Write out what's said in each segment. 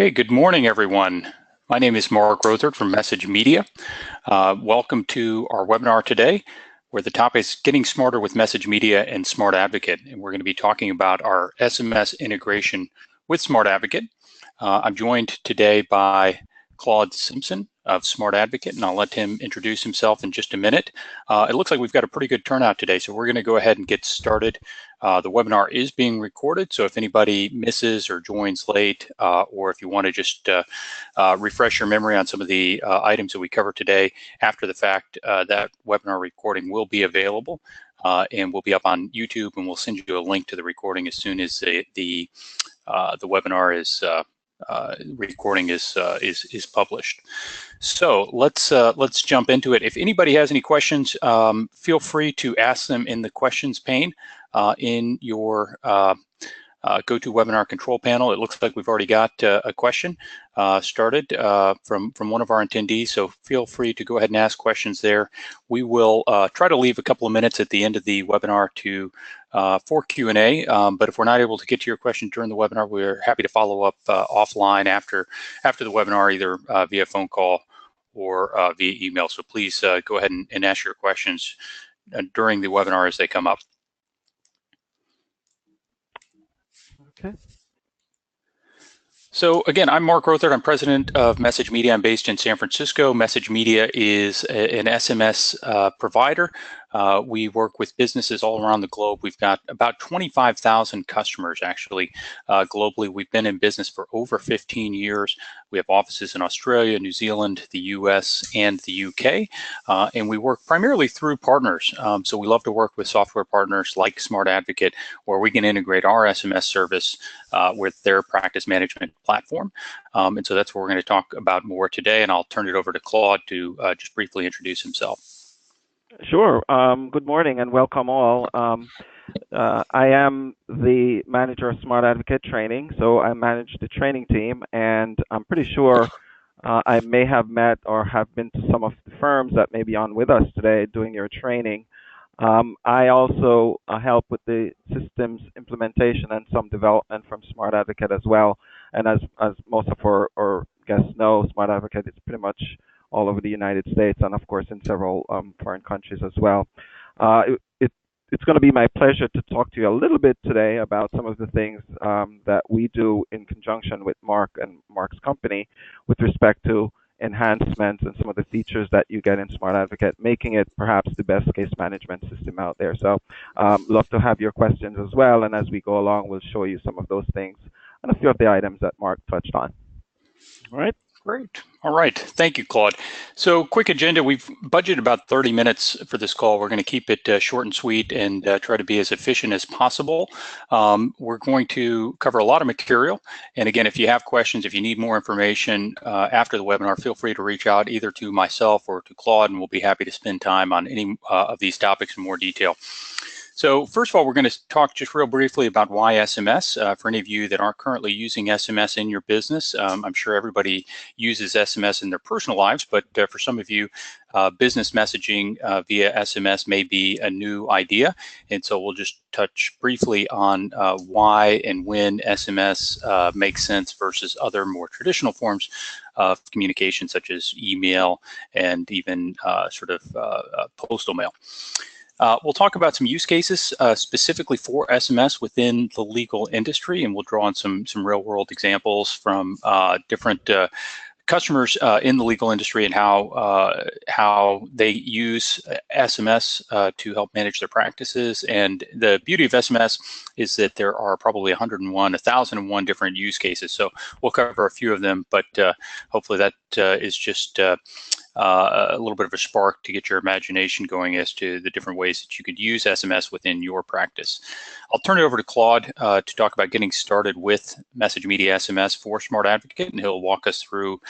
Okay, good morning, everyone. My name is Mark Rothert from MessageMedia. Welcome to our webinar today, where the topic is Getting Smarter with MessageMedia and SmartAdvocate. And we're going to be talking about our SMS integration with SmartAdvocate. I'm joined today by Claude Simpson of SmartAdvocate, and I'll let him introduce himself in just a minute. It looks like we've got a pretty good turnout today, so we're going to go ahead and get started. The webinar is being recorded, so if anybody misses or joins late, or if you want to just refresh your memory on some of the items that we covered today after the fact, that webinar recording will be available and will be up on YouTube, and we'll send you a link to the recording as soon as the webinar is recording is published. So let's jump into it. If anybody has any questions, feel free to ask them in the questions pane in your GoToWebinar control panel. It looks like we've already got a question started from one of our attendees, so feel free to go ahead and ask questions there. We will try to leave a couple of minutes at the end of the webinar for Q&A, but if we're not able to get to your question during the webinar, we're happy to follow up offline after the webinar, either via phone call or via email. So please go ahead and ask your questions during the webinar as they come up. Okay. So again, I'm Mark Rothert. I'm president of MessageMedia. I'm based in San Francisco. MessageMedia is an SMS provider. We work with businesses all around the globe. We've got about 25,000 customers actually globally. We've been in business for over 15 years. We have offices in Australia, New Zealand, the US, and the UK. And we work primarily through partners. So we love to work with software partners like SmartAdvocate, where we can integrate our SMS service with their practice management platform. And so that's what we're going to talk about more today. And I'll turn it over to Claude to just briefly introduce himself. Sure. Good morning and welcome all. I am the manager of SmartAdvocate training, so I manage the training team, and I'm pretty sure I may have met or have been to some of the firms that may be on with us today doing your training. I also help with the systems implementation and some development from SmartAdvocate as well. And as most of our guests know, SmartAdvocate is pretty much all over the United States and, of course, in several foreign countries as well. It's going to be my pleasure to talk to you a little bit today about some of the things that we do in conjunction with Mark and Mark's company with respect to enhancements and some of the features that you get in SmartAdvocate, making it perhaps the best case management system out there. So love to have your questions as well, and as we go along, we'll show you some of those things and a few of the items that Mark touched on. All right. Great. All right. Thank you, Claude. So quick agenda. We've budgeted about 30 minutes for this call. We're going to keep it short and sweet and try to be as efficient as possible. We're going to cover a lot of material. And again, if you have questions, if you need more information after the webinar, feel free to reach out either to myself or to Claude, and we'll be happy to spend time on any of these topics in more detail. So first of all, we're going to talk just real briefly about why SMS. For any of you that aren't currently using SMS in your business, I'm sure everybody uses SMS in their personal lives, but for some of you, business messaging via SMS may be a new idea. And so we'll just touch briefly on why and when SMS makes sense versus other more traditional forms of communication, such as email and even postal mail. We'll talk about some use cases specifically for SMS within the legal industry, and we'll draw on some real-world examples from different customers in the legal industry and how they use SMS to help manage their practices. And the beauty of SMS is that there are probably 1,001 different use cases. So we'll cover a few of them, but hopefully that is just a little bit of a spark to get your imagination going as to the different ways that you could use SMS within your practice. I'll turn it over to Claude to talk about getting started with MessageMedia SMS for SmartAdvocate, and he'll walk us through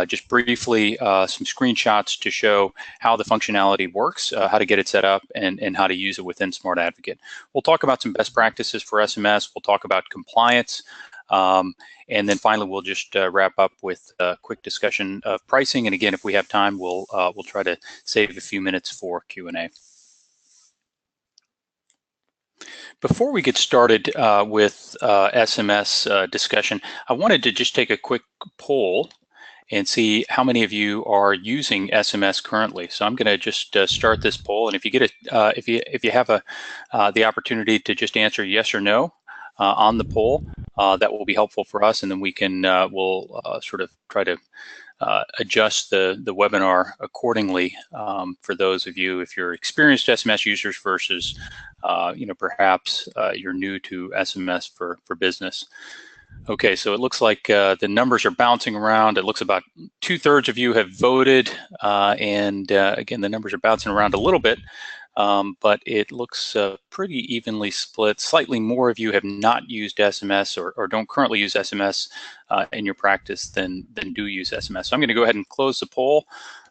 just briefly some screenshots to show how the functionality works, how to get it set up, and how to use it within SmartAdvocate. We'll talk about some best practices for SMS. We'll talk about compliance. And then finally, we'll just wrap up with a quick discussion of pricing. And again, if we have time, we'll try to save a few minutes for Q&A. Before we get started with SMS discussion, I wanted to just take a quick poll and see how many of you are using SMS currently. So I'm going to just start this poll, and if you get if you have the opportunity to just answer yes or no on the poll, that will be helpful for us, and then we can we'll sort of try to adjust the webinar accordingly for those of you if you're experienced SMS users versus perhaps you're new to SMS for business. Okay, so it looks like the numbers are bouncing around. It looks about 2/3 of you have voted, and again, the numbers are bouncing around a little bit, but it looks pretty evenly split. Slightly more of you have not used SMS or don't currently use SMS in your practice than do use SMS. So I'm going to go ahead and close the poll.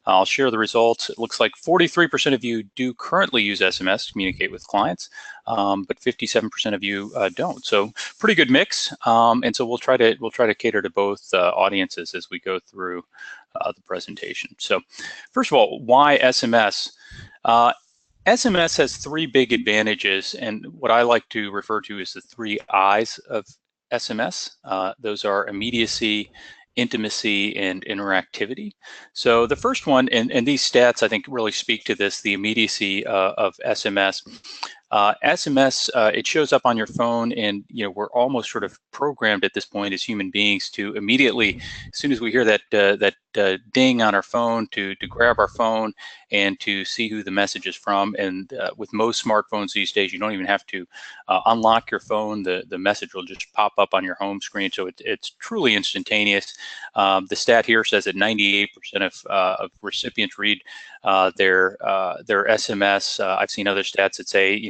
I'll share the results. It looks like 43% of you do currently use SMS to communicate with clients, but 57% of you don't. So pretty good mix, and so we'll try to cater to both audiences as we go through the presentation. So first of all, why SMS? SMS has three big advantages, and what I like to refer to as the three I's of SMS. Those are immediacy, intimacy, and interactivity. So the first one, and these stats I think really speak to this, the immediacy of SMS. SMS, it shows up on your phone, and we're almost sort of programmed at this point as human beings to immediately, as soon as we hear that ding on our phone, to grab our phone and to see who the message is from. And with most smartphones these days, you don't even have to unlock your phone. The message will just pop up on your home screen. So it's truly instantaneous. The stat here says that 98% of recipients read their SMS. I've seen other stats that say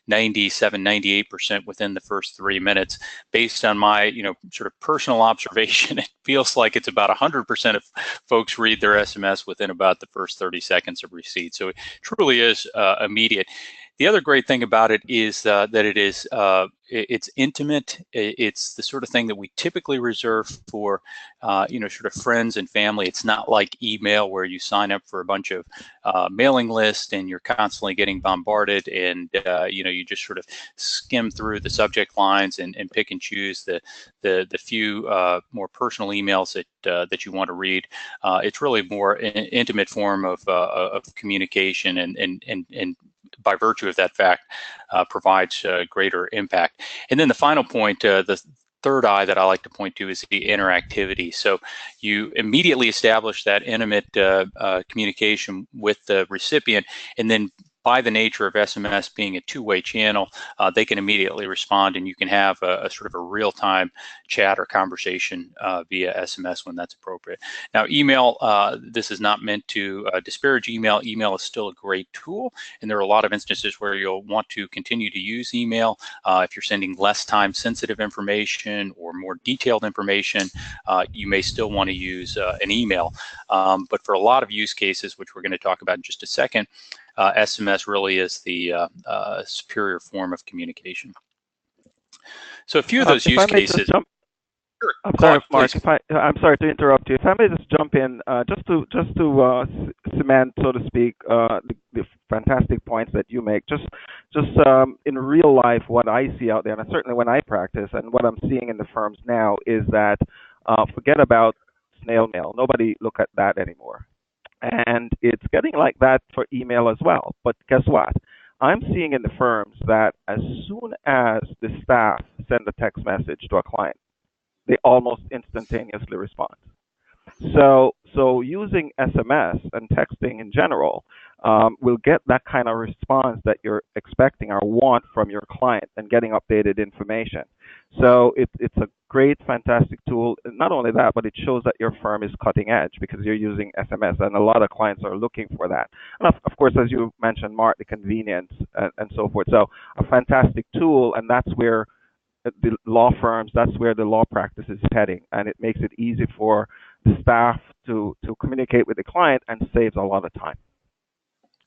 97, 98% within the first 3 minutes. Based on my sort of personal observation, it feels like it's about 100% of folks read their SMS within about the first 30 seconds of receipt. So it truly is immediate. The other great thing about it is that it's intimate. It's the sort of thing that we typically reserve for, sort of friends and family. It's not like email where you sign up for a bunch of mailing lists and you're constantly getting bombarded, and you just sort of skim through the subject lines and pick and choose the few more personal emails that you want to read. It's really more an intimate form of communication, and by virtue of that fact, provides greater impact. And then the final point, the third I that I like to point to, is the interactivity. So you immediately establish that intimate communication with the recipient, and then by the nature of SMS being a two-way channel, they can immediately respond, and you can have a sort of a real-time chat or conversation via SMS when that's appropriate. Now, email, this is not meant to disparage email. Email is still a great tool, and there are a lot of instances where you'll want to continue to use email if you're sending less time-sensitive information or more detailed information. You may still want to use an email, but for a lot of use cases, which we're going to talk about in just a second, SMS really is the superior form of communication. So a few of those use cases. Sure. I'm Claude, sorry, Mark. please. I'm sorry to interrupt you. If I may just jump in, just to cement, so to speak, the fantastic points that you make. Just in real life, what I see out there, and certainly when I practice, and what I'm seeing in the firms now, is that forget about snail mail. Nobody look at that anymore. And it's getting like that for email as well. But guess what? I'm seeing in the firms that as soon as the staff send a text message to a client, they almost instantaneously respond. So using SMS and texting in general will get that kind of response that you're expecting or want from your client and getting updated information. So it's a great, fantastic tool. Not only that, but it shows that your firm is cutting edge because you're using SMS, and a lot of clients are looking for that. And of course, as you mentioned, Mark, the convenience and so forth. So a fantastic tool, and that's where the law firms, that's where the law practice is heading, and it makes it easy for the staff to communicate with the client and saves a lot of time.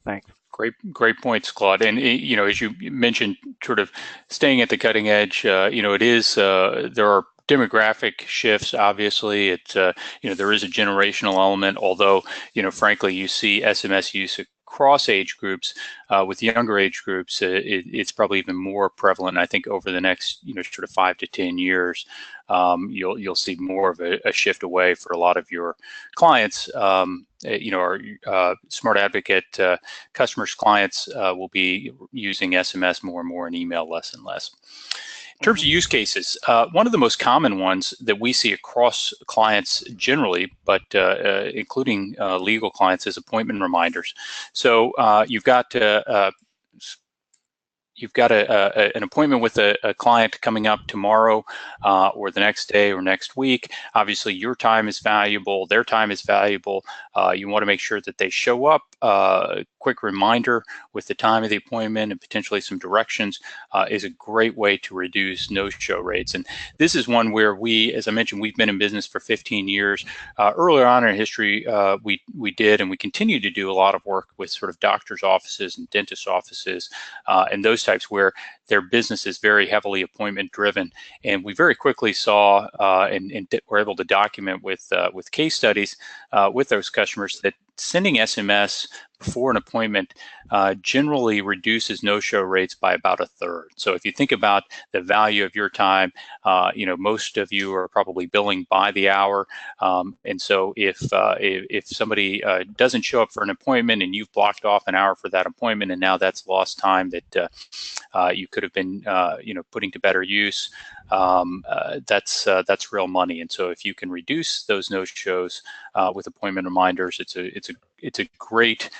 Thanks. Great points, Claude. And as you mentioned, sort of staying at the cutting edge, it is there are demographic shifts. Obviously, there is a generational element. Although frankly, you see SMS use across age groups. With younger age groups, it's probably even more prevalent. I think over the next, sort of 5 to 10 years, you'll see more of a shift away for a lot of your clients. Our SmartAdvocate customers, clients will be using SMS more and more and email less and less. In terms of use cases, one of the most common ones that we see across clients generally, but including legal clients, is appointment reminders. So you've got an appointment with a client coming up tomorrow or the next day or next week. Obviously, your time is valuable. Their time is valuable. You want to make sure that they show up. Quick reminder with the time of the appointment and potentially some directions is a great way to reduce no-show rates. And this is one where we, as I mentioned, we've been in business for 15 years. Earlier on in our history, we did and we continue to do a lot of work with sort of doctors' offices and dentist offices and those types where their business is very heavily appointment driven. And we very quickly saw and were able to document with case studies with those customers that sending SMS before an appointment generally reduces no-show rates by about a third. So if you think about the value of your time, most of you are probably billing by the hour. And so if somebody doesn't show up for an appointment and you've blocked off an hour for that appointment, and now that's lost time that you could have been putting to better use, that's real money. And so if you can reduce those no-shows with appointment reminders, it's a great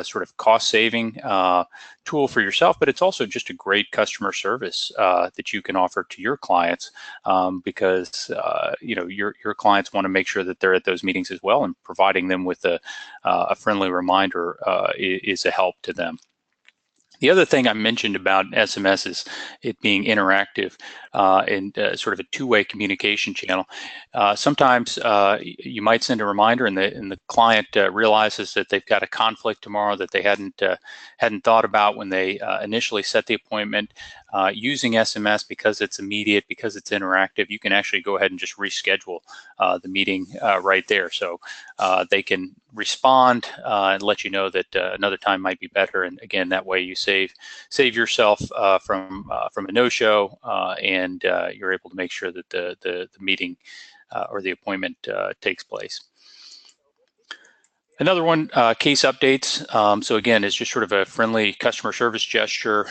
sort of cost-saving tool for yourself, but it's also just a great customer service that you can offer to your clients because your clients want to make sure that they're at those meetings as well, and providing them with a friendly reminder is a help to them. The other thing I mentioned about SMS is it being interactive and sort of a two-way communication channel. Sometimes you might send a reminder and the client realizes that they've got a conflict tomorrow that they hadn't thought about when they initially set the appointment. Using SMS, because it's immediate, because it's interactive, you can actually go ahead and just reschedule the meeting right there. So they can respond and let you know that another time might be better. And again, that way you save yourself from a no-show, and you're able to make sure that the meeting or the appointment takes place. Another one, case updates. So again, it's just sort of a friendly customer service gesture.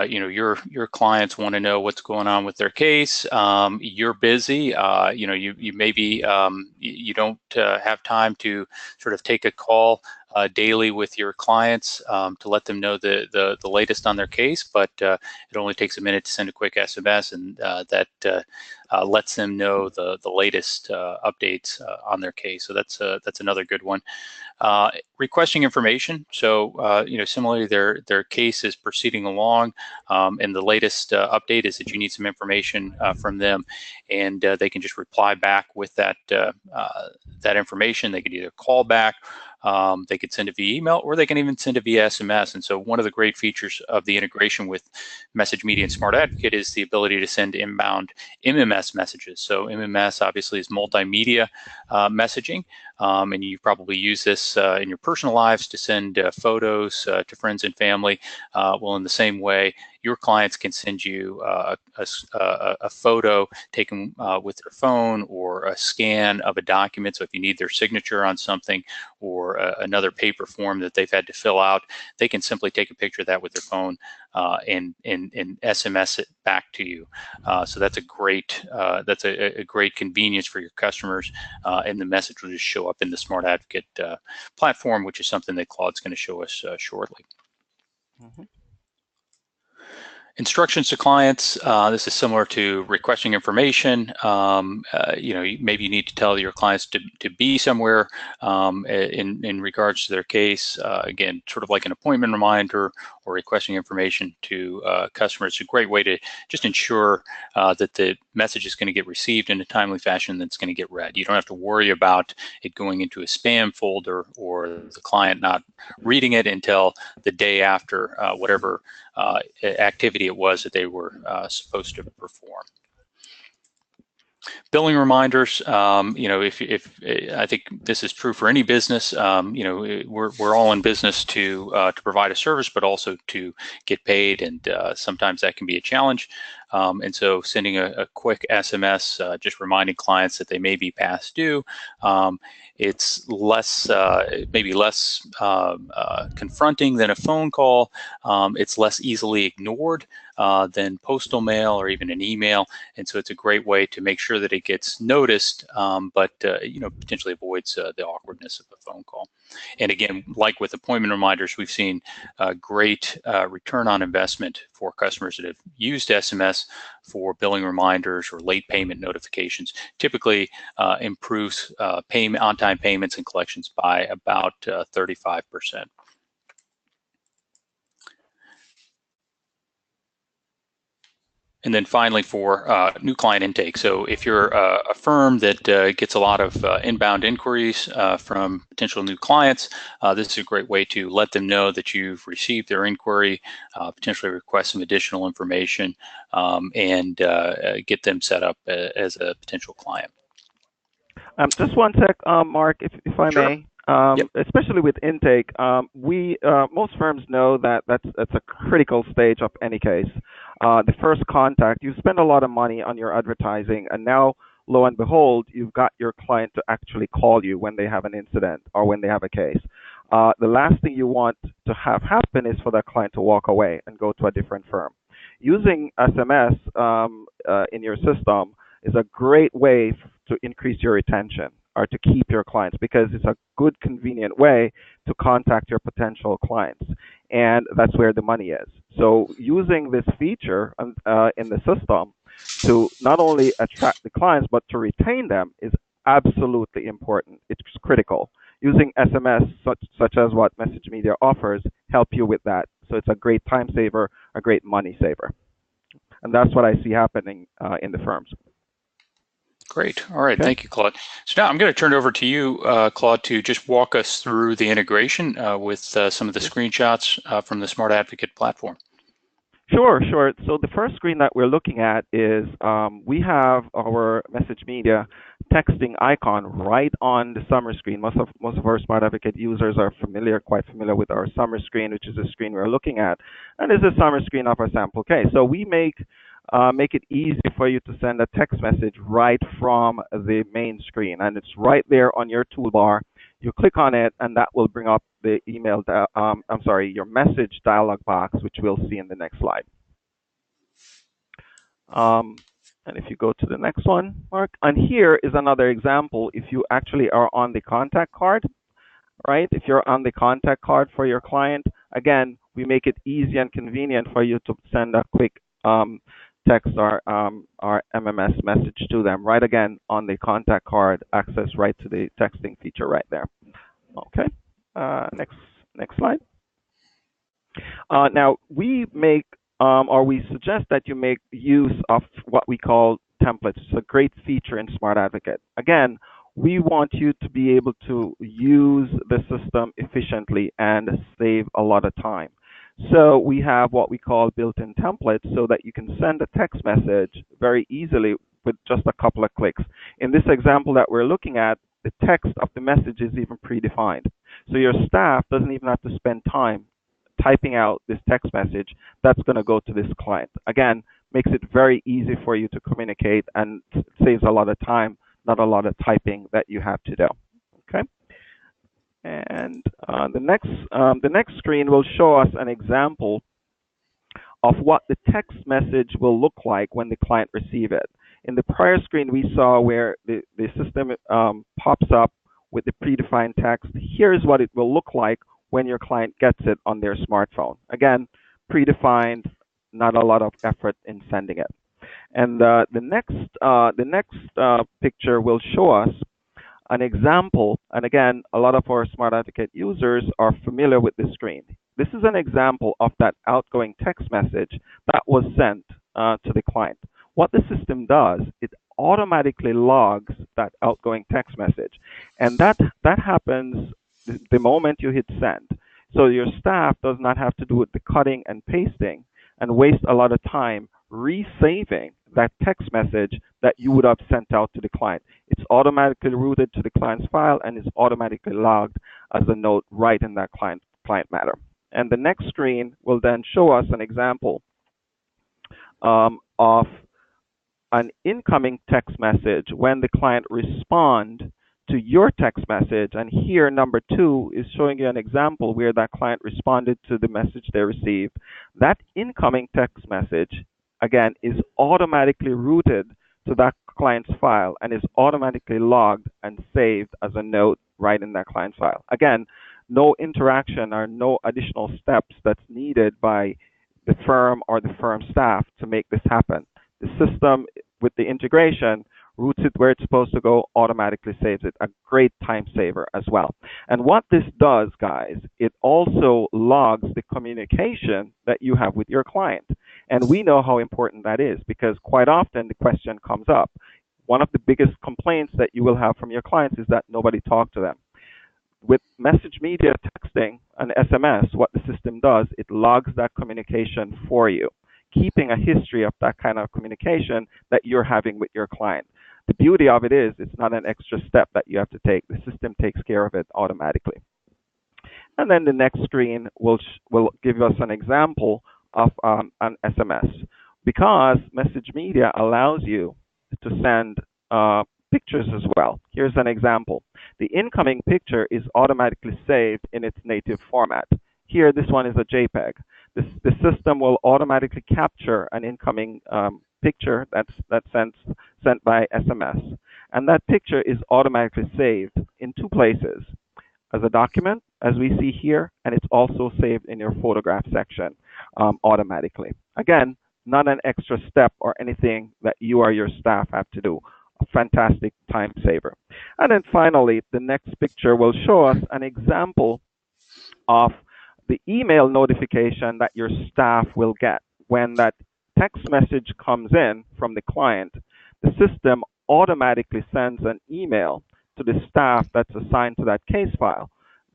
Your clients want to know what's going on with their case. You're busy. You maybe you don't have time to sort of take a call daily with your clients to let them know the latest on their case, but it only takes a minute to send a quick SMS, and that lets them know the latest updates on their case. So that's another good one. Requesting information. So similarly, their case is proceeding along, and the latest update is that you need some information from them, and they can just reply back with that information. They could either call back. They could send it via email, or they can even send it via SMS. And so one of the great features of the integration with MessageMedia and SmartAdvocate is the ability to send inbound MMS messages. So MMS obviously is multimedia messaging, and you probably use this in your personal lives to send photos to friends and family. Well, in the same way, your clients can send you a photo taken with their phone, or a scan of a document. So if you need their signature on something, or another paper form that they've had to fill out, they can simply take a picture of that with their phone and SMS it back to you. So that's a great convenience for your customers, and the message will just show up in the SmartAdvocate platform, which is something that Claude's going to show us shortly. Mm-hmm. Instructions to clients. This is similar to requesting information. Maybe you need to tell your clients to be somewhere in regards to their case. Again, sort of like an appointment reminder or requesting information to customers. It's a great way to just ensure that the message is going to get received in a timely fashion, that's going to get read. You don't have to worry about it going into a spam folder or the client not reading it until the day after whatever activity it was that they were supposed to perform. billing reminders, if I think this is true for any business, we're all in business to provide a service, but also to get paid, and sometimes that can be a challenge. And so sending a quick SMS, just reminding clients that they may be past due, it's less, maybe less confronting than a phone call. It's less easily ignored than postal mail or even an email, and so it's a great way to make sure that it gets noticed, but potentially avoids the awkwardness of a phone call. And again, like with appointment reminders, we've seen great return on investment for customers that have used SMS for billing reminders or late payment notifications. Typically improves on-time payments and collections by about 35%. And then finally, for new client intake. So if you're a firm that gets a lot of inbound inquiries from potential new clients, this is a great way to let them know that you've received their inquiry, potentially request some additional information, and get them set up as a potential client. Just one sec, Mark, if I Sure. may. Yep. Especially with intake, most firms know that that's a critical stage of any case. The first contact, you spend a lot of money on your advertising, and now, lo and behold, you've got your client to actually call you when they have an incident or when they have a case. The last thing you want to have happen is for that client to walk away and go to a different firm. Using SMS in your system is a great way to increase your retention or to keep your clients, because it's a good, convenient way to contact your potential clients, and that's where the money is. So using this feature in the system to not only attract the clients but to retain them is absolutely important. It's critical. Using SMS, such as what MessageMedia offers, help you with that. So it's a great time saver, a great money saver, and that's what I see happening in the firms. Great. All right. Okay. Thank you, Claude. So now I'm going to turn it over to you, Claude, to just walk us through the integration with some of the screenshots from the SmartAdvocate platform. Sure. So the first screen that we're looking at is we have our MessageMedia texting icon right on the summary screen. Most of our SmartAdvocate users are quite familiar with our summary screen, which is the screen we're looking at, and this is a summary screen of our sample case. So we make it easy for you to send a text message right from the main screen, and it's right there on your toolbar. You click on it, and that will bring up the your message dialog box, which we'll see in the next slide. And if you go to the next one, Mark, and here is another example. If you actually are on the contact card, right? If you're on the contact card for your client, again, we make it easy and convenient for you to send a quick text or MMS message to them, right again on the contact card, access right to the texting feature right there. Okay, next slide. Now we make or we suggest that you make use of what we call templates. It's a great feature in SmartAdvocate. Again, we want you to be able to use the system efficiently and save a lot of time. So we have what we call built-in templates so that you can send a text message very easily with just a couple of clicks. In this example that we're looking at, the text of the message is even predefined. So your staff doesn't even have to spend time typing out this text message that's going to go to this client. Again, makes it very easy for you to communicate and saves a lot of time, not a lot of typing that you have to do. Okay. And the next screen will show us an example of what the text message will look like when the client receives it. In the prior screen, we saw where the system pops up with the predefined text. Here's what it will look like when your client gets it on their smartphone. Again, predefined, not a lot of effort in sending it. And the next picture will show us an example, and again, a lot of our SmartAdvocate users are familiar with this screen. This is an example of that outgoing text message that was sent to the client. What the system does, it automatically logs that outgoing text message, and that happens the moment you hit send. So your staff does not have to do the cutting and pasting and waste a lot of time resaving that text message that you would have sent out to the client. It's automatically routed to the client's file and is automatically logged as a note right in that client matter. And the next screen will then show us an example of an incoming text message when the client responds to your text message. And here, number 2 is showing you an example where that client responded to the message they received. That incoming text message, again, is automatically routed to that client's file and is automatically logged and saved as a note right in that client's file. Again, no interaction or no additional steps that's needed by the firm or the firm staff to make this happen. The system, with the integration, routes it where it's supposed to go, automatically saves it. A great time saver as well. And what this does, guys, it also logs the communication that you have with your client. And we know how important that is because quite often the question comes up. One of the biggest complaints that you will have from your clients is that nobody talked to them. With MessageMedia texting and SMS, what the system does, it logs that communication for you, keeping a history of that kind of communication that you're having with your client. The beauty of it is it's not an extra step that you have to take. The system takes care of it automatically. And then the next screen will give us an example of an SMS. Because MessageMedia allows you to send pictures as well. Here's an example. The incoming picture is automatically saved in its native format. Here, this one is a JPEG. The system will automatically capture an incoming picture that's sent by SMS. And that picture is automatically saved in 2 places. As a document, as we see here, and it's also saved in your photograph section automatically. Again, not an extra step or anything that you or your staff have to do. A fantastic time saver. And then finally, the next picture will show us an example of the email notification that your staff will get when that text message comes in from the client. The system automatically sends an email to the staff that's assigned to that case file,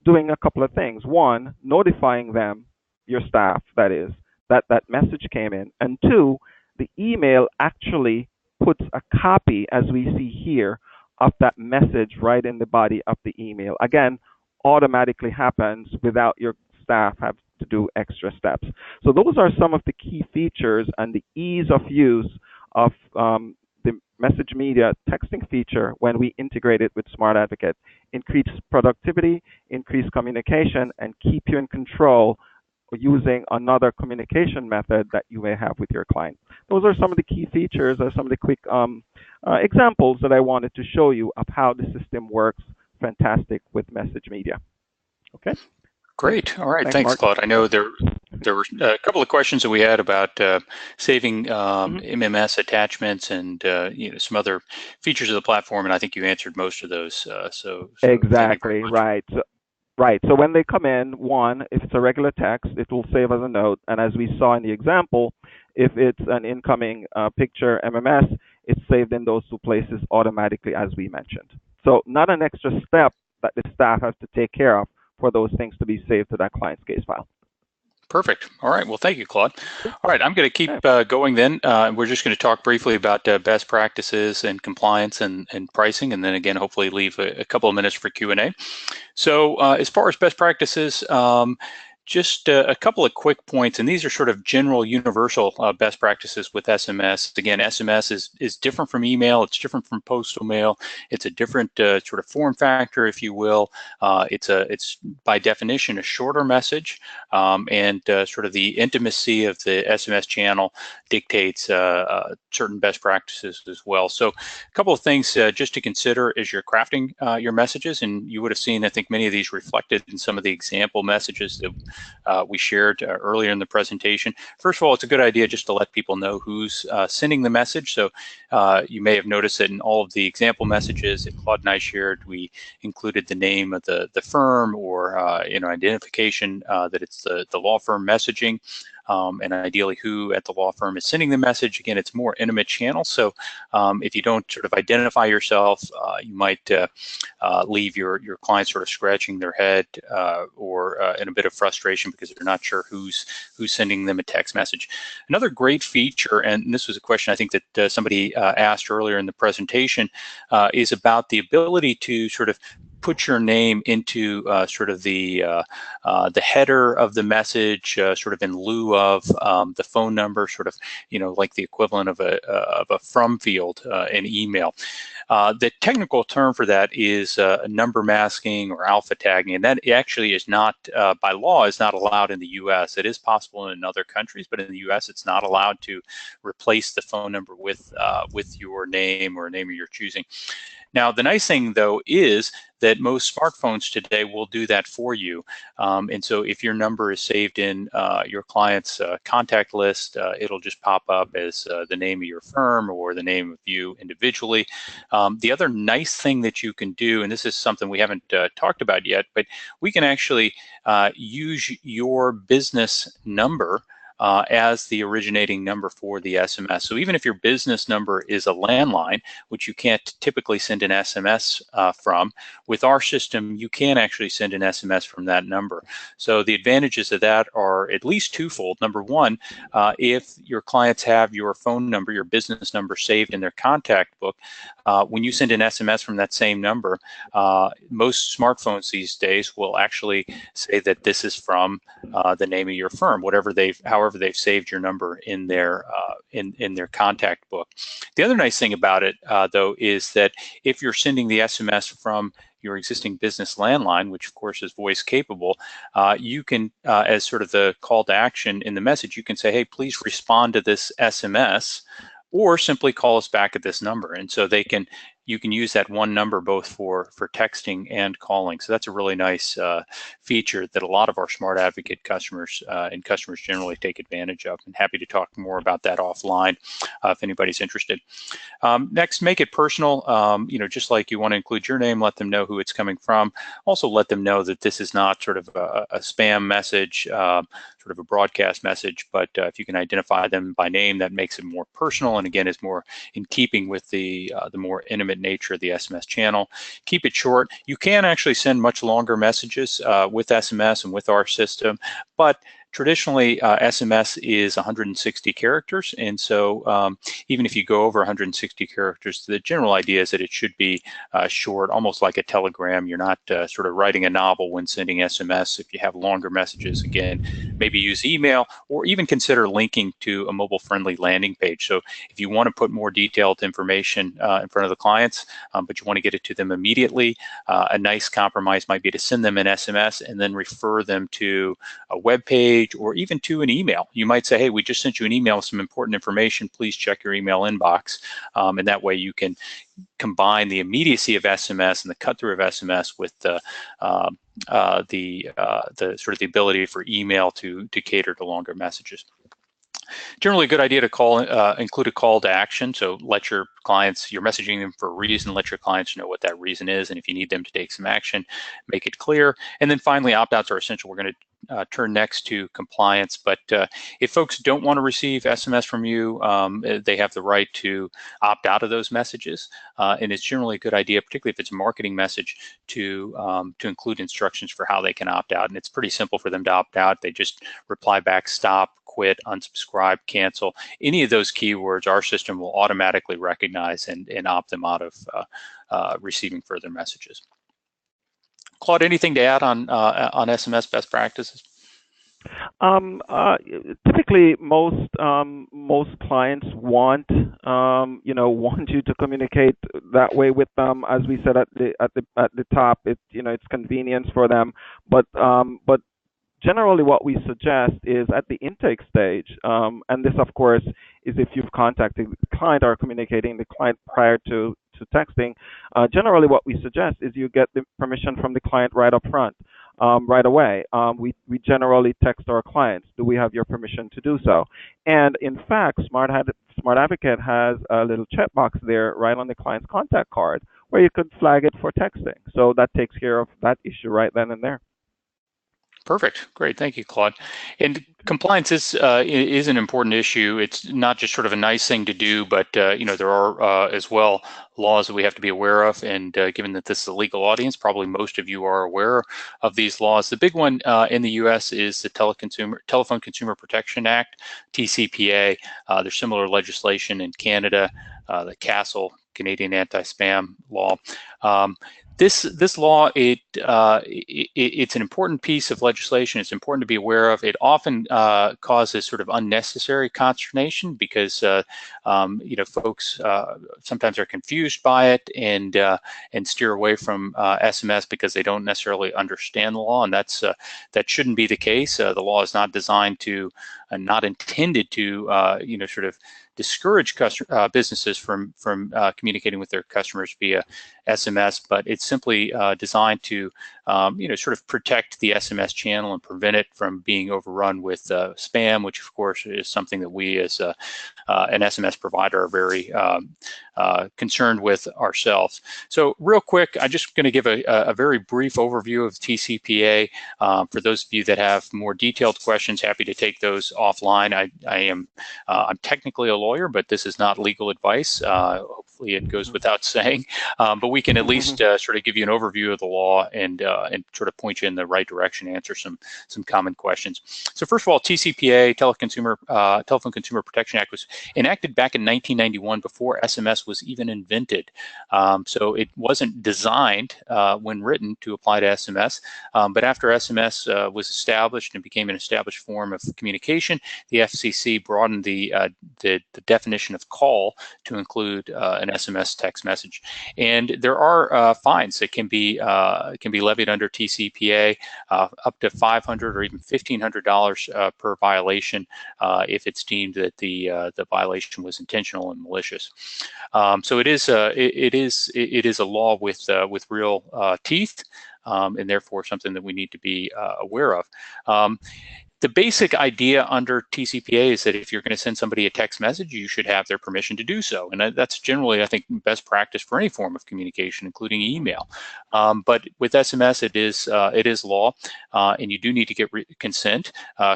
doing a couple of things. 1, notifying them, your staff that is, that message came in. And 2, the email actually puts a copy, as we see here, of that message right in the body of the email. Again, automatically happens without your staff have to do extra steps. So those are some of the key features and the ease of use of the MessageMedia texting feature when we integrate it with SmartAdvocate. Increase productivity, increase communication, and keep you in control using another communication method that you may have with your client. Those are some of the key features or some of the quick examples that I wanted to show you of how the system works fantastic with MessageMedia. Okay? Great. All right. Thanks, Claude. I know there were a couple of questions that we had about saving MMS attachments and some other features of the platform, and I think you answered most of those. So exactly right. So when they come in, 1, if it's a regular text, it will save as a note, and as we saw in the example, if it's an incoming picture MMS, it's saved in those 2 places automatically, as we mentioned. So not an extra step that the staff has to take care of for those things to be saved to that client's case file. Perfect. All right. Well, thank you, Claude. All right. I'm going to keep going then. We're just going to talk briefly about best practices and compliance and pricing, and then again, hopefully leave a couple of minutes for Q&A. So as far as best practices, just a couple of quick points, and these are sort of general universal best practices with SMS. Again, SMS is different from email. It's different from postal mail. It's a different sort of form factor, if you will. It's by definition a shorter message, and sort of the intimacy of the SMS channel dictates certain best practices as well. So a couple of things just to consider as you're crafting your messages, and you would have seen, I think, many of these reflected in some of the example messages that we shared earlier in the presentation. First of all, it's a good idea just to let people know who's sending the message. So you may have noticed that in all of the example messages that Claude and I shared, we included the name of the firm or identification that it's the law firm messaging. and ideally who at the law firm is sending the message. Again, it's a more intimate channel, so if you don't sort of identify yourself, you might leave your client sort of scratching their head or in a bit of frustration because they're not sure who's sending them a text message. Another great feature, and this was a question I think that somebody asked earlier in the presentation, is about the ability to sort of put your name into sort of the header of the message, sort of in lieu of the phone number, sort of, like the equivalent of a from field in email. The technical term for that is number masking or alpha tagging, and that actually is not, by law, is not allowed in the U.S. It is possible in other countries, but in the U.S. it's not allowed to replace the phone number with your name or a name of your choosing. Now, the nice thing, though, is that most smartphones today will do that for you. And so if your number is saved in your client's contact list, it'll just pop up as the name of your firm or the name of you individually. The other nice thing that you can do, and this is something we haven't talked about yet, but we can actually use your business number as the originating number for the SMS. So even if your business number is a landline, which you can't typically send an SMS from, with our system, you can actually send an SMS from that number. So the advantages of that are at least twofold. Number one, if your clients have your phone number, your business number saved in their contact book, when you send an SMS from that same number, most smartphones these days will actually say that this is from the name of your firm, however they've saved your number in their contact book. The other nice thing about it, though, is that if you're sending the SMS from your existing business landline, which of course is voice capable, you can, as sort of the call to action in the message, you can say, hey, please respond to this SMS, or simply call us back at this number. And so you can use that one number both for texting and calling. So that's a really nice feature that a lot of our SmartAdvocate customers and customers generally take advantage of. I'm happy to talk more about that offline if anybody's interested. Next, make it personal. Just like you want to include your name, let them know who it's coming from. Also let them know that this is not sort of a spam message, sort of a broadcast message, but if you can identify them by name, that makes it more personal, and again is more in keeping with the more intimate nature of the SMS channel. Keep it short. You can actually send much longer messages with SMS and with our system, but traditionally, SMS is 160 characters, and so even if you go over 160 characters, the general idea is that it should be short, almost like a telegram. You're not sort of writing a novel when sending SMS. If you have longer messages, again, maybe use email, or even consider linking to a mobile-friendly landing page. So if you want to put more detailed information in front of the clients, but you want to get it to them immediately, a nice compromise might be to send them an SMS and then refer them to a web page, or even to an email. You might say, hey, we just sent you an email with some important information. Please check your email inbox. And that way you can combine the immediacy of SMS and the cut through of SMS with the sort of the ability for email to cater to longer messages. Generally, a good idea to include a call to action. So let your clients, you're messaging them for a reason, let your clients know what that reason is. And if you need them to take some action, make it clear. And then finally, opt-outs are essential. We're going to turn next to compliance. But if folks don't want to receive SMS from you, they have the right to opt out of those messages. And it's generally a good idea, particularly if it's a marketing message, to include instructions for how they can opt out. And it's pretty simple for them to opt out. They just reply back, stop, quit, unsubscribe, cancel. Any of those keywords, our system will automatically recognize and opt them out of receiving further messages. Claude, anything to add on SMS best practices? Typically, most clients want want you to communicate that way with them. As we said at the top, it's convenience for them, but generally, what we suggest is at the intake stage, and this, of course, is if you've contacted the client or communicating the client prior to texting. Generally, what we suggest is you get the permission from the client right up front, right away. We generally text our clients, do we have your permission to do so? And in fact, SmartAdvocate has a little checkbox there right on the client's contact card where you could flag it for texting. So that takes care of that issue right then and there. Perfect. Great. Thank you, Claude. And compliance is an important issue. It's not just sort of a nice thing to do, but there are as well laws that we have to be aware of. And given that this is a legal audience, probably most of you are aware of these laws. The big one in the U.S. is the Telephone Consumer Protection Act, TCPA. There's similar legislation in Canada, the Castle Canadian Anti-Spam Law. This law, it's an important piece of legislation. It's important to be aware of. It often causes sort of unnecessary consternation because folks sometimes are confused by it and steer away from SMS because they don't necessarily understand the law, and that shouldn't be the case. The law is not designed to, not intended to, sort of discourage businesses from communicating with their customers via SMS, but it's simply designed to sort of protect the SMS channel and prevent it from being overrun with spam, which of course is something that we as an SMS provider are very concerned with ourselves. So real quick, I'm just going to give a very brief overview of TCPA. For those of you that have more detailed questions, happy to take those offline. I'm technically a lawyer, but this is not legal advice. Hopefully it goes without saying, but we can at least sort of give you an overview of the law and sort of point you in the right direction, answer some common questions. So first of all, TCPA, Telephone Consumer Protection Act, was enacted back in 1991 before SMS was even invented. So it wasn't designed when written to apply to SMS, but after SMS was established and became an established form of communication, the FCC broadened the definition of call to include an SMS text message. And there are fines that can be levied under TCPA, up to $500 or even $1,500 per violation if it's deemed that the violation was intentional and malicious. So it is a law with real teeth, and therefore something that we need to be aware of. The basic idea under TCPA is that if you're going to send somebody a text message, you should have their permission to do so. And that's generally, I think, best practice for any form of communication, including email. But with SMS, it is law, and you do need to get consent.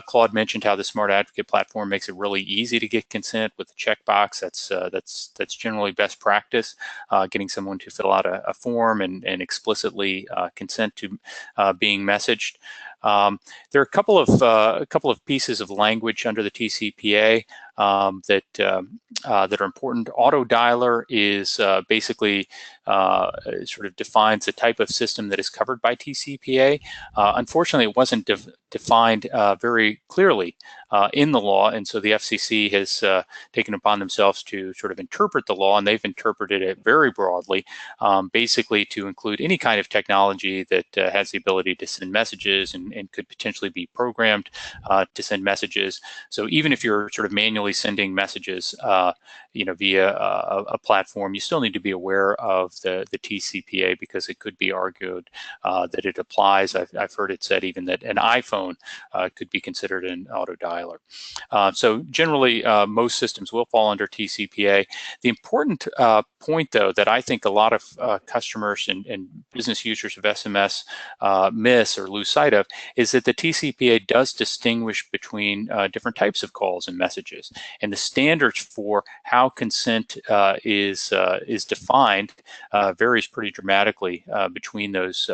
Claude mentioned how the SmartAdvocate platform makes it really easy to get consent with the checkbox. That's generally best practice, getting someone to fill out a form and explicitly consent to being messaged. There are a couple of pieces of language under the TCPA that are important. Auto dialer is basically sort of defines the type of system that is covered by TCPA. Unfortunately, it wasn't defined very clearly in the law, and so the FCC has taken upon themselves to sort of interpret the law, and they've interpreted it very broadly, basically to include any kind of technology that has the ability to send messages and could potentially be programmed to send messages. So even if you're sort of manually sending messages via a platform, you still need to be aware of the TCPA because it could be argued that it applies. I've heard it said even that an iPhone could be considered an auto dialer. So generally, most systems will fall under TCPA. The important point, though, that I think a lot of customers and business users of SMS miss or lose sight of is that the TCPA does distinguish between different types of calls and messages, and the standards for how consent is defined varies pretty dramatically between those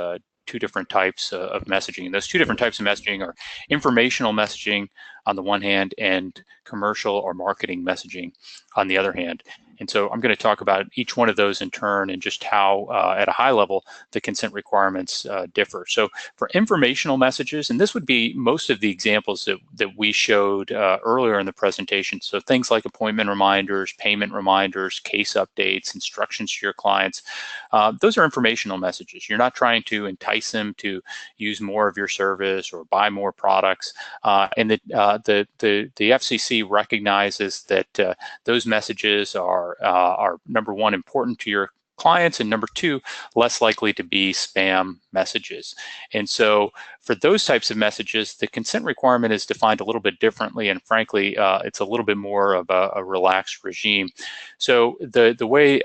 two different types of messaging. And those two different types of messaging are informational messaging on the one hand and commercial or marketing messaging on the other hand. And so I'm going to talk about each one of those in turn and just how, at a high level, the consent requirements differ. So for informational messages, and this would be most of the examples that we showed earlier in the presentation, so things like appointment reminders, payment reminders, case updates, instructions to your clients, those are informational messages. You're not trying to entice them to use more of your service or buy more products. And the FCC recognizes that those messages are number one, important to your clients, and number two, less likely to be spam messages. And so for those types of messages, the consent requirement is defined a little bit differently, and frankly, it's a little bit more of a relaxed regime. So the way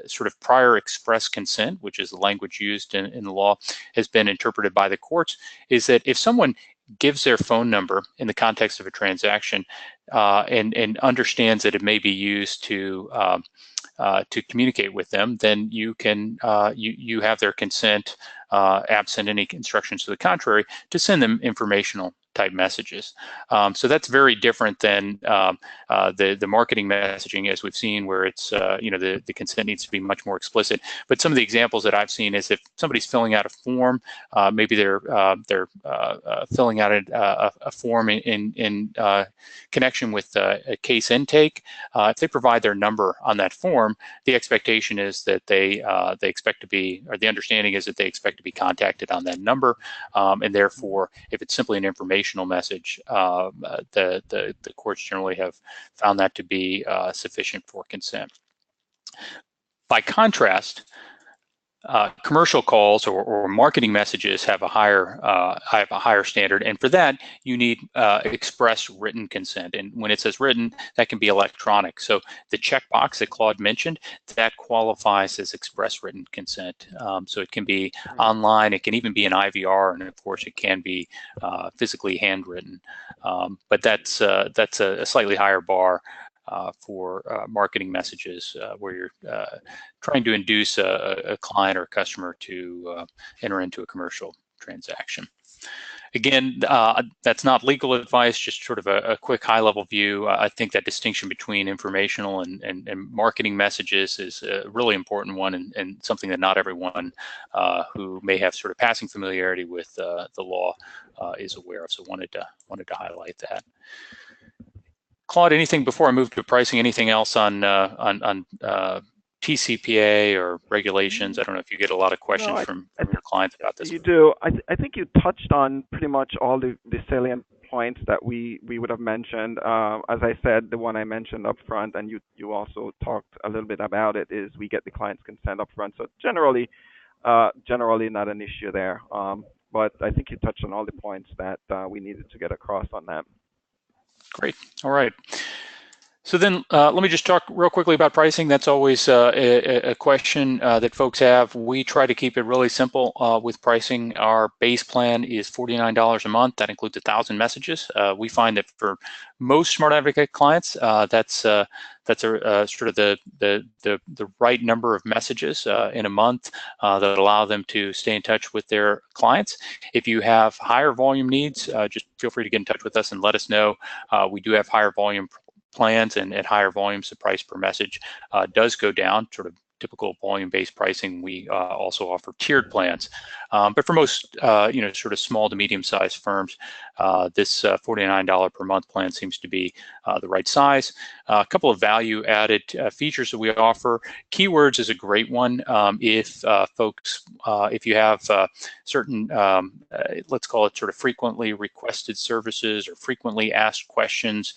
sort of prior express consent, which is the language used in the law, has been interpreted by the courts, is that if someone gives their phone number in the context of a transaction and understands that it may be used to communicate with them, then you can you have their consent, absent any instructions to the contrary, to send them informational type messages. So that's very different than the marketing messaging, as we've seen, where it's the consent needs to be much more explicit. But some of the examples that I've seen is if somebody's filling out a form, maybe they're filling out a form in connection with a case intake. If they provide their number on that form, the expectation is that they expect to be, or the understanding is that they expect to be contacted on that number, and therefore, if it's simply an informational message, the courts generally have found that to be sufficient for consent. By contrast, commercial calls or marketing messages have a higher standard, and for that you need express written consent. And when it says written, that can be electronic. So the checkbox that Claude mentioned, that qualifies as express written consent. So it can be online, it can even be an IVR, and of course it can be physically handwritten. But that's a slightly higher bar for marketing messages where you're trying to induce a client or a customer to enter into a commercial transaction. Again, that's not legal advice, just sort of a quick high-level view. I think that distinction between informational and marketing messages is a really important one, and something that not everyone who may have sort of passing familiarity with the law is aware of. So wanted to highlight that. Claude, anything before I move to pricing? Anything else on TCPA or regulations? I don't know if you get a lot of questions from your clients about this. You do. I think you touched on pretty much all the salient points that we would have mentioned. As I said, the one I mentioned up front, and you also talked a little bit about it, is we get the client's consent up front. So generally not an issue there. But I think you touched on all the points that we needed to get across on that. Great. All right. So then let me just talk real quickly about pricing. That's always a question that folks have. We try to keep it really simple with pricing. Our base plan is $49 a month. That includes 1,000 messages. We find that for most SmartAdvocate clients, that's a sort of the right number of messages in a month that allow them to stay in touch with their clients. If you have higher volume needs, just feel free to get in touch with us and let us know. We do have higher volume plans, and at higher volumes, the price per message does go down, sort of typical volume-based pricing. We also offer tiered plans. But for most, sort of small to medium-sized firms, this $49 per month plan seems to be the right size. A couple of value-added features that we offer. Keywords is a great one. If you have certain, let's call it sort of frequently requested services or frequently asked questions,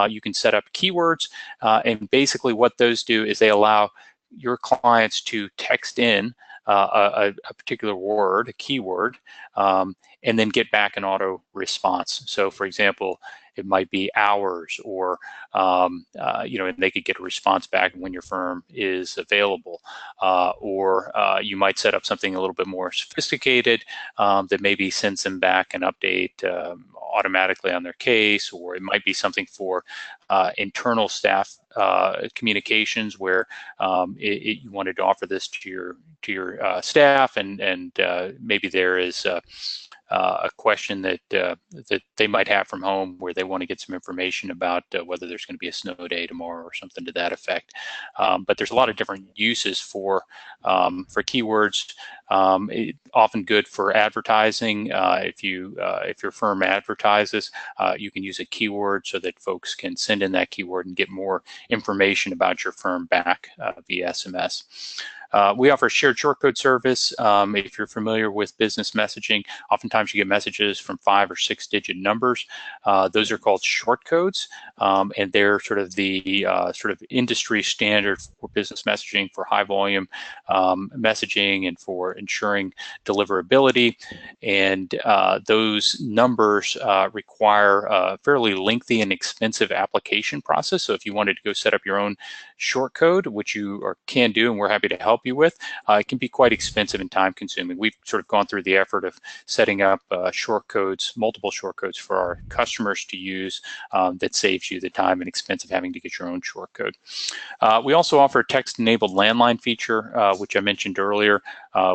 you can set up keywords. And basically what those do is they allow your clients to text in a particular word, a keyword, and then get back an auto response. So for example, it might be hours, or and they could get a response back when your firm is available, or you might set up something a little bit more sophisticated that maybe sends them back an update automatically on their case, or it might be something for internal staff communications where you wanted to offer this to your staff, and maybe there is a question that they might have from home where they want to get some information about whether there's going to be a snow day tomorrow or something to that effect. But there's a lot of different uses for keywords. Often good for advertising. If your firm advertises, you can use a keyword so that folks can send in that keyword and get more information about your firm back via SMS. We offer shared shortcode service. If you're familiar with business messaging, oftentimes you get messages from 5 or 6-digit numbers. Those are called shortcodes, and they're sort of the sort of industry standard for business messaging, for high volume messaging, and for ensuring deliverability. And those numbers require a fairly lengthy and expensive application process. So if you wanted to go set up your own shortcode, which you can do, and we're happy to help you with, it can be quite expensive and time consuming. We've sort of gone through the effort of setting up shortcodes, multiple shortcodes for our customers to use that saves you the time and expense of having to get your own shortcode. We also offer a text-enabled landline feature, which I mentioned earlier,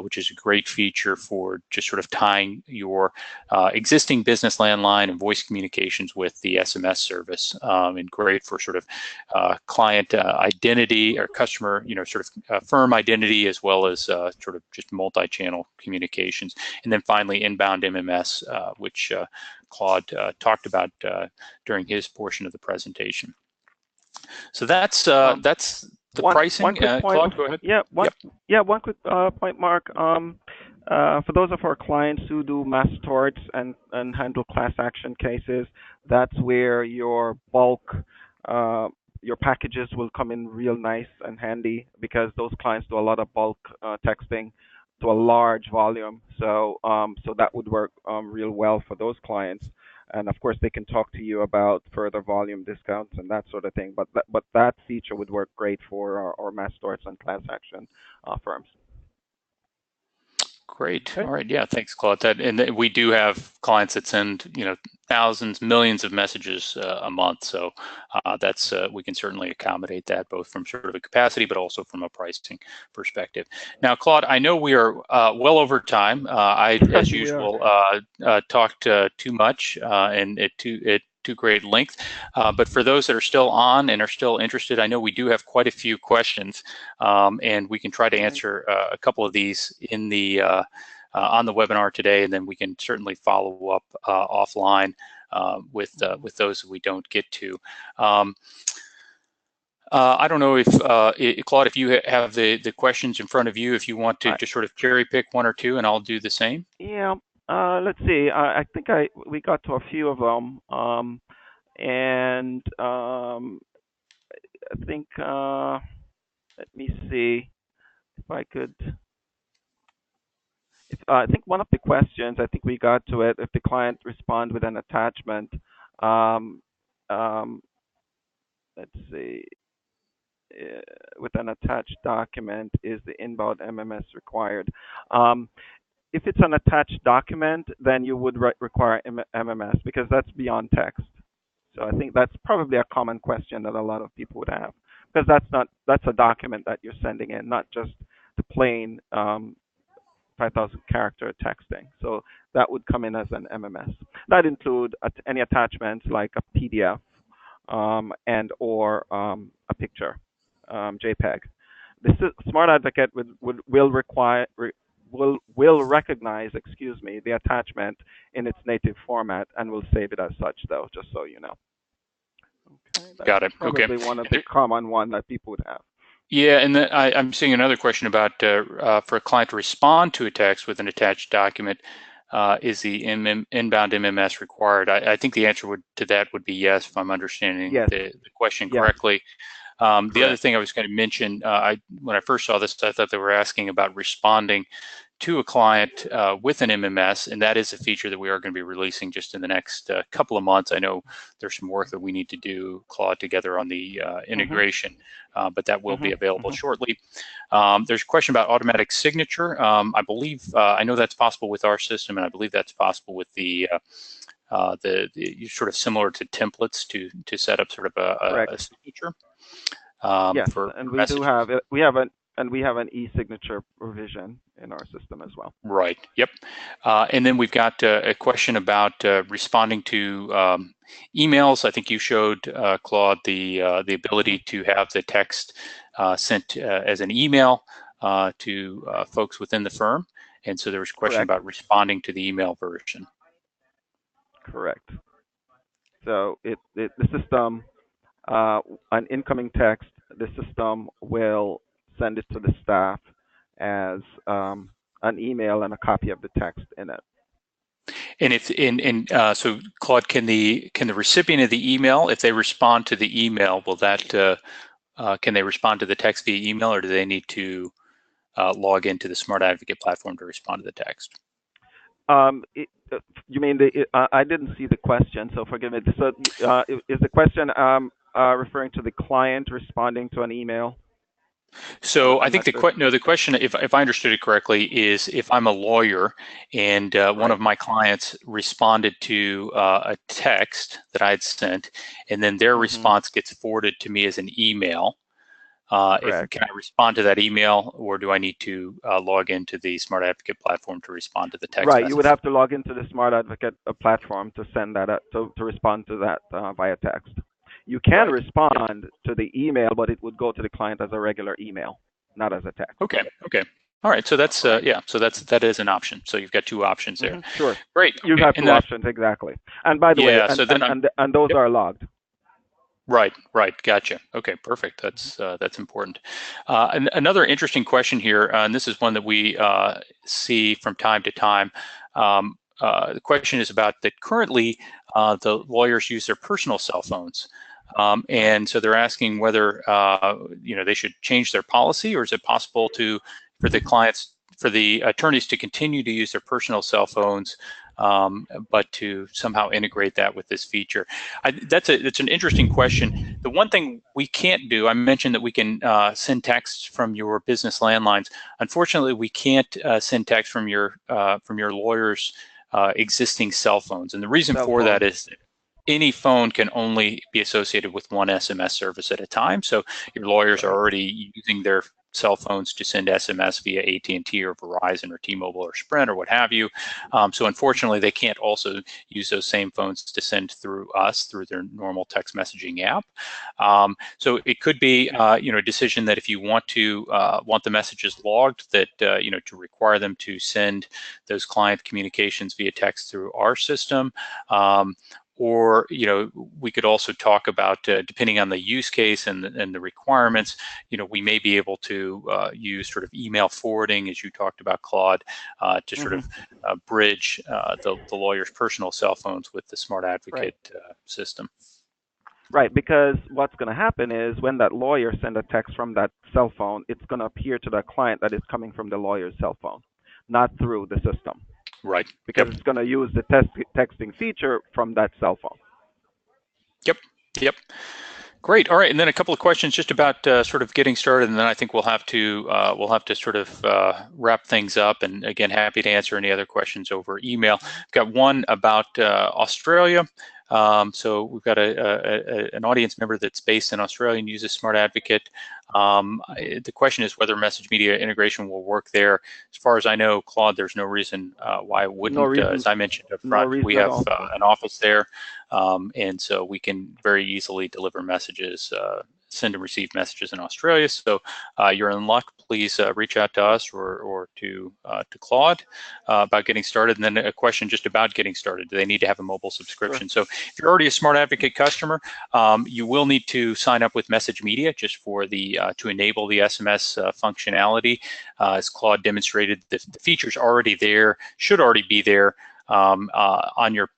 which is a great feature for just sort of tying your existing business landline and voice communications with the SMS service, and great for sort of client identity or customer, sort of firm identity, as well as sort of just multi-channel communications. And then finally, inbound MMS, which Claude talked about during his portion of the presentation. So that's the pricing. One quick point. Claude, go ahead. One quick point, Mark. For those of our clients who do mass torts and handle class action cases, that's where your bulk, your packages will come in real nice and handy, because those clients do a lot of bulk texting to a large volume. So that would work real well for those clients. And of course, they can talk to you about further volume discounts and that sort of thing. But that feature would work great for our mass torts and class action firms. Great. Okay. All right. Yeah. Thanks, Claude. And we do have clients that send, thousands, millions of messages a month. So that's we can certainly accommodate that, both from sort of a capacity, but also from a pricing perspective. Now, Claude, I know we are well over time. I, as usual, talked too much and at too great length. But for those that are still on and are still interested, I know we do have quite a few questions, and we can try to answer a couple of these in the on the webinar today, and then we can certainly follow up offline with those that we don't get to. I don't know if Claude, if you have the questions in front of you, if you want to just sort of cherry pick one or two, and I'll do the same. Yeah. Let's see. I think we got to a few of them, and I think let me see if I could. I think one of the questions, I think we got to it, if the client respond with an attachment. Let's see. With an attached document, is the inbound MMS required? If it's an attached document, then you would require MMS, because that's beyond text. So I think that's probably a common question that a lot of people would have, because that's a document that you're sending in, not just the plain 5,000 character texting. So that would come in as an MMS. That include any attachments like a PDF and or a picture, JPEG. This is SmartAdvocate will recognize, the attachment in its native format, and will save it as such, though, just so you know. Okay, that's got it. Probably one of the common one that people would have. Yeah, and then I'm seeing another question about for a client to respond to a text with an attached document, is the inbound MMS required? I think the answer to that would be yes, if I'm understanding the question correctly. The other thing I was going to mention, when I first saw this, I thought they were asking about responding to a client with an MMS, and that is a feature that we are going to be releasing just in the next couple of months. I know there's some work that we need to do, Claude, together on the integration, but that will be available shortly. There's a question about automatic signature. I believe, I know that's possible with our system, and I believe that's possible with the sort of similar to templates to set up sort of a signature. Yes, and we have an e-signature provision in our system as well. Right. Yep. And then we've got a question about responding to emails. I think you showed, Claude, the ability to have the text sent as an email to folks within the firm. And so there was a question about responding to the email version. Correct. So the system, an incoming text, the system will send it to the staff as an email and a copy of the text in it. And if so, Claude, can the recipient of the email, if they respond to the email, will that can they respond to the text via email, or do they need to log into the SmartAdvocate platform to respond to the text? You mean I didn't see the question, so forgive me. So, is the question referring to the client responding to an email? So I I'm think not sure. the question, if I understood it correctly, is if I'm a lawyer and one Right. of my clients responded to a text that I had sent, and then their Mm-hmm. response gets forwarded to me as an email. If Correct. can I respond to that email, or do I need to log into the SmartAdvocate platform to respond to the text Right. You would message? have to log into the SmartAdvocate platform to send that to respond to that via text. You can Right. Yep. respond to the email, but it would go to the client as a regular email, not as a text. Okay. Okay. All right. So that's Right. yeah. So that is an option. So you've got two options there. Sure. Great. You Okay. have And two then options exactly. And by the way, yeah. So then I'm and those yep. are logged. Right, right, gotcha. Okay, perfect. That's important. Another interesting question here, and this is one that we see from time to time. The question is about that currently the lawyers use their personal cell phones, Right. and so they're asking whether they should change their policy, or is it possible for the clients for the attorneys to continue to use their personal cell phones, but to somehow integrate that with this feature. That's an interesting question. The one thing we can't do, I mentioned that we can send texts from your business landlines. Unfortunately, we can't send text from your lawyer's existing cell phones, and the reason Cell for that phone. is any phone can only be associated with one SMS service at a time. So your lawyers are Right. already using their cell phones to send SMS via AT&T or Verizon or T-Mobile or Sprint or what have you. So unfortunately, they can't also use those same phones to send through us through their normal text messaging app. So it could be a decision that if you want the messages logged, that to require them to send those client communications via text through our system. Or we could also talk about depending on the use case and the requirements, we may be able to use sort of email forwarding, as you talked about, Claude, to sort Hmm. of bridge the lawyer's personal cell phones with the Right. SmartAdvocate system. Right, because what's going to happen is when that lawyer sends a text from that cell phone, it's going to appear to the client that it's coming from the lawyer's cell phone, not through the system, Right. because Yep. it's going to use the texting feature from that cell phone. Yep. Yep. Great. All right, and then a couple of questions just about sort of getting started, and then I think we'll have to sort of wrap things up. And again, happy to answer any other questions over email. We've got one about Australia. So we've got an audience member that's based in Australia and uses SmartAdvocate. The question is whether MessageMedia integration will work there. As far as I know, Claude, there's no reason why it No wouldn't. reason, As I mentioned up no front, we reason at have all. an office there. And so we can very easily deliver messages, send and receive messages in Australia. So you're in luck. Please reach out to us or to Claude about getting started. And then a question just about getting started. Do they need to have a mobile Sure. subscription? So if you're already a SmartAdvocate customer, you will need to sign up with MessageMedia just for the to enable the SMS functionality. As Claude demonstrated, the feature's already there, should already be there on your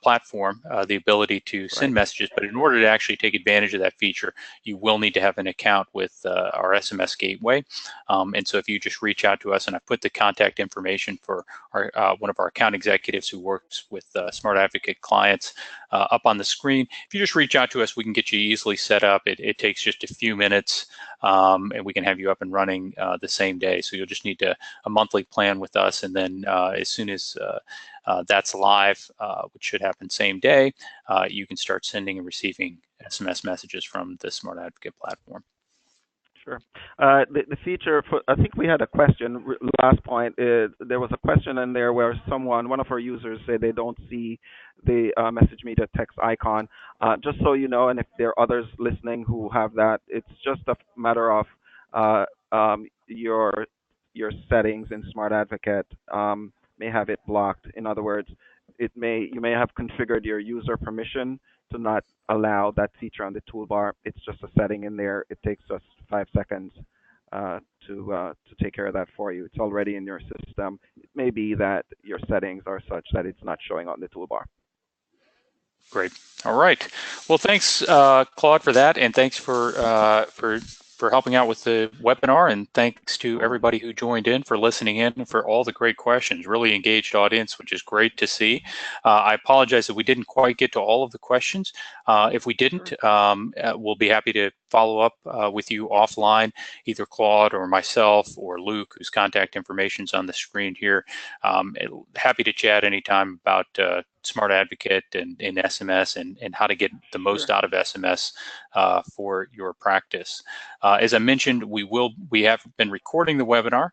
platform, the ability to send Right. messages. But in order to actually take advantage of that feature, you will need to have an account with our SMS gateway. And so if you just reach out to us, and I put the contact information for one of our account executives who works with SmartAdvocate clients up on the screen. If you just reach out to us, we can get you easily set up. It takes just a few minutes, and we can have you up and running the same day. So you'll just need a monthly plan with us, and then as soon as that's live, which should happen same day, you can start sending and receiving SMS messages from the SmartAdvocate platform. Sure. The feature, I think we had a question. Last point is there was a question in there where one of our users said they don't see the MessageMedia text icon. Just so you know, and if there are others listening who have that, it's just a matter of uh, your settings in SmartAdvocate may have it blocked. In other words, you may have configured your user permission to not allow that feature on the toolbar. It's just a setting in there. It takes us 5 seconds to take care of that for you. It's already in your system. It may be that your settings are such that it's not showing on the toolbar. Great. All right. Well, thanks, Claude, for that, and thanks for helping out with the webinar, and thanks to everybody who joined in for listening in and for all the great questions. Really engaged audience, which is great to see. I apologize that we didn't quite get to all of the questions. If we didn't, we'll be happy to follow up with you offline, either Claude or myself or Luke, whose contact information is on the screen here. Happy to chat anytime about SmartAdvocate and SMS and how to get the most out of SMS for your practice. As I mentioned, we have been recording the webinar,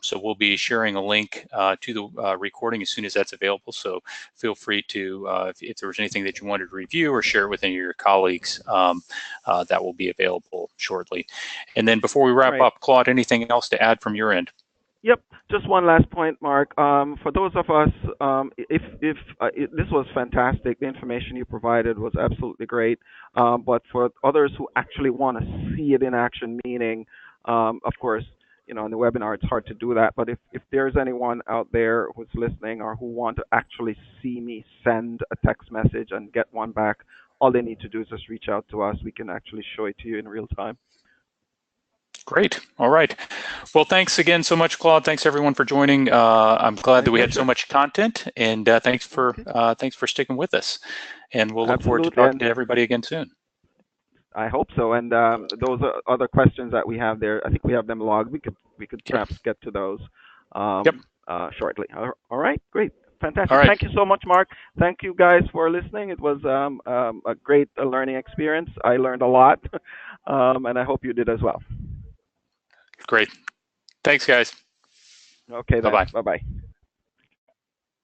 so we'll be sharing a link to the recording as soon as that's available. So feel free to, if there was anything that you wanted to review or share with any of your colleagues, that will be available shortly. And then before we wrap up, Claude, anything else to add from your end? Yep. Just one last point, Mark. For those of us, if this was fantastic, the information you provided was absolutely great. But for others who actually want to see it in action, meaning, of course, in the webinar, it's hard to do that. But if there's anyone out there who's listening or who want to actually see me send a text message and get one back, all they need to do is just reach out to us. We can actually show it to you in real time. Great. All right. Well, thanks again so much, Claude. Thanks everyone for joining. I'm glad that we had so much content, and thanks for sticking with us. And we'll look forward to talking to everybody again soon. I hope so. And those are other questions that we have there. I think we have them logged. We could perhaps get to those shortly. All right. Great. Fantastic. Right. Thank you so much, Mark. Thank you guys for listening. It was a great learning experience. I learned a lot, and I hope you did as well. Great. Thanks, guys. Okay, then. Bye-bye.